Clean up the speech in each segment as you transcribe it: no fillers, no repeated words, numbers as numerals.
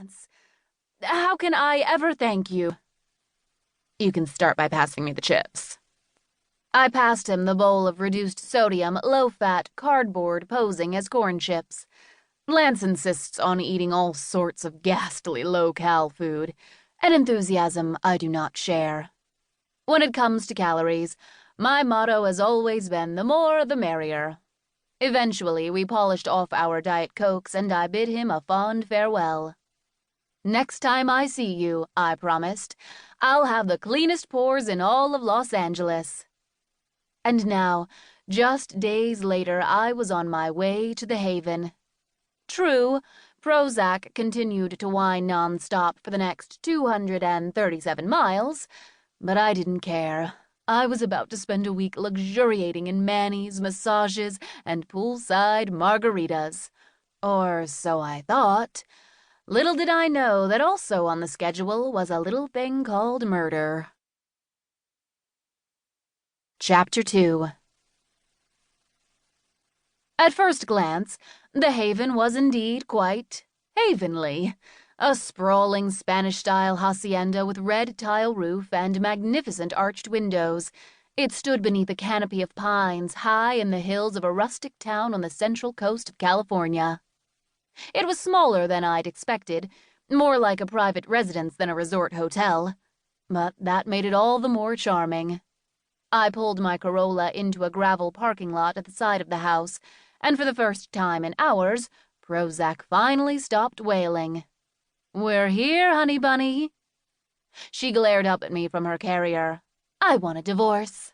Lance, how can I ever thank you? You can start by passing me the chips. I passed him the bowl of reduced sodium, low-fat cardboard posing as corn chips. Lance insists on eating all sorts of ghastly low-cal food, an enthusiasm I do not share. When it comes to calories, my motto has always been the more the merrier. Eventually, we polished off our Diet Cokes and I bid him a fond farewell. Next time I see you, I promised, I'll have the cleanest pores in all of Los Angeles. And now, just days later, I was on my way to the Haven. True, Prozac continued to whine non-stop for the next 237 miles, but I didn't care. I was about to spend a week luxuriating in manis, massages, and poolside margaritas. Or so I thought. Little did I know that also on the schedule was a little thing called murder. Chapter 2. At first glance, the Haven was indeed quite havenly. A sprawling Spanish-style hacienda with red tile roof and magnificent arched windows. It stood beneath a canopy of pines high in the hills of a rustic town on the central coast of California. It was smaller than I'd expected, more like a private residence than a resort hotel. But that made it all the more charming. I pulled my Corolla into a gravel parking lot at the side of the house, and for the first time in hours, Prozac finally stopped wailing. "We're here, honey bunny." She glared up at me from her carrier. I want a divorce.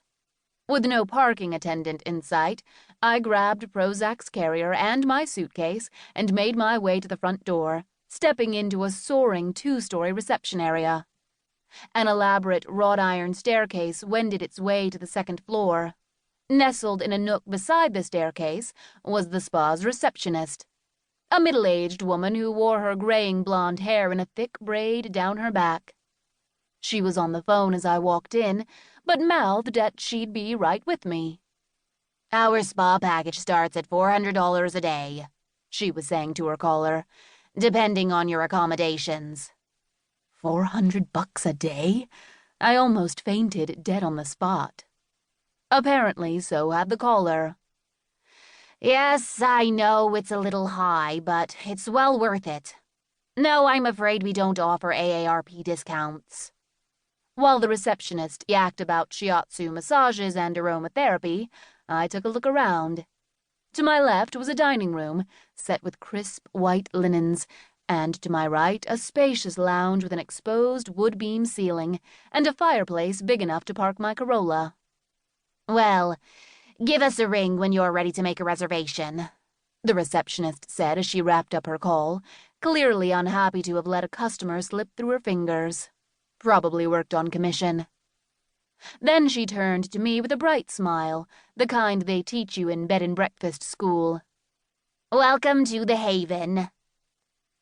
With no parking attendant in sight, I grabbed Prozac's carrier and my suitcase and made my way to the front door, stepping into a soaring 2-story reception area. An elaborate wrought-iron staircase wended its way to the second floor. Nestled in a nook beside the staircase was the spa's receptionist, a middle-aged woman who wore her graying blonde hair in a thick braid down her back. She was on the phone as I walked in, but mouthed that she'd be right with me. "Our spa package starts at $400 a day," she was saying to her caller, "depending on your accommodations." $400 a day? I almost fainted dead on the spot. Apparently, so had the caller. "Yes, I know it's a little high, but it's well worth it. No, I'm afraid we don't offer AARP discounts." While the receptionist yacked about shiatsu massages and aromatherapy, I took a look around. To my left was a dining room, set with crisp white linens, and to my right a spacious lounge with an exposed wood-beam ceiling and a fireplace big enough to park my Corolla. "Well, give us a ring when you're ready to make a reservation," the receptionist said as she wrapped up her call, clearly unhappy to have let a customer slip through her fingers. Probably worked on commission. Then she turned to me with a bright smile, the kind they teach you in bed-and-breakfast school. "Welcome to the Haven."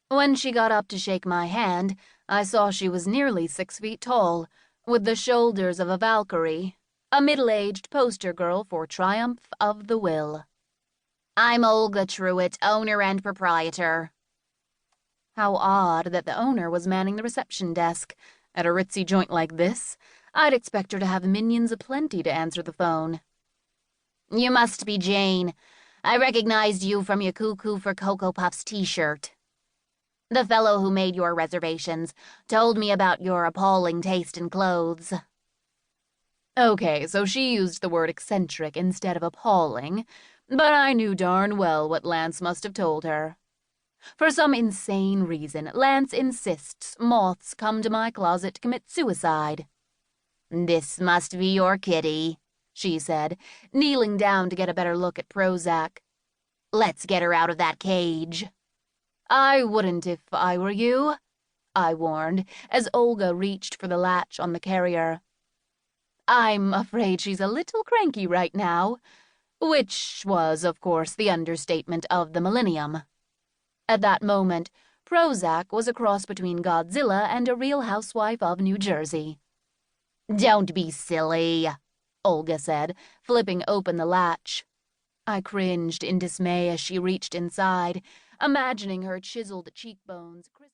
When she got up to shake my hand, I saw she was nearly 6 feet tall, with the shoulders of a Valkyrie, a middle-aged poster girl for triumph of the will. "I'm Olga Truitt, owner and proprietor." How odd that the owner was manning the reception desk. At a ritzy joint like this, I'd expect her to have minions aplenty to answer the phone. "You must be Jaine. I recognized you from your Cuckoo for Cocoa Puffs t-shirt. The fellow who made your reservations told me about your appalling taste in clothes." Okay, so she used the word eccentric instead of appalling, but I knew darn well what Lance must have told her. For some insane reason, Lance insists moths come to my closet to commit suicide. "This must be your kitty," she said, kneeling down to get a better look at Prozac. "Let's get her out of that cage." "I wouldn't if I were you," I warned, as Olga reached for the latch on the carrier. "I'm afraid she's a little cranky right now," which was, of course, the understatement of the millennium. At that moment, Prozac was a cross between Godzilla and a Real Housewife of New Jersey. "Don't be silly," Olga said, flipping open the latch. I cringed in dismay as she reached inside, imagining her chiseled cheekbones